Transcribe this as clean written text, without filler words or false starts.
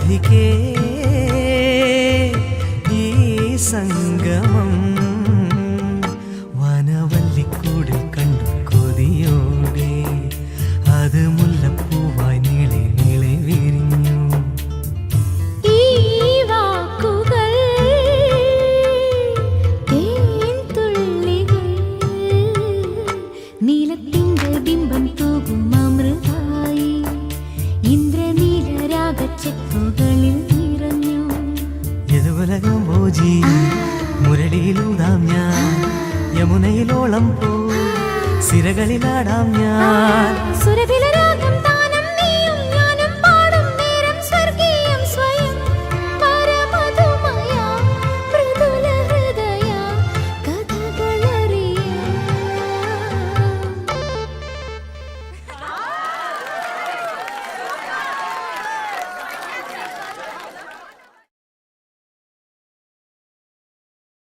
രാധികേ ഈ സംഗമം വനവല്ലിക്കൂടിൽ കണ്ടു കൊതിയോടെ അത് മുല്ലപ്പൂവായി നീളെ നീളെ വിരിഞ്ഞു. ഈ വാക്കുകൾ തേൻതുള്ളികൾ നീലത്തിൻ്റെ ബിംബം തൂകും അമൃതായി ഇന്ദ്രനീലരാഗച്ചെപ്പുകളിൽ നിറഞ്ഞു. യദുവലകം ഭോജി മുരളിയിലൂതാം ഞാൻ, യമുനയിലോളം പോ സിരകളിലാടാം ഞാൻ. സുരഭില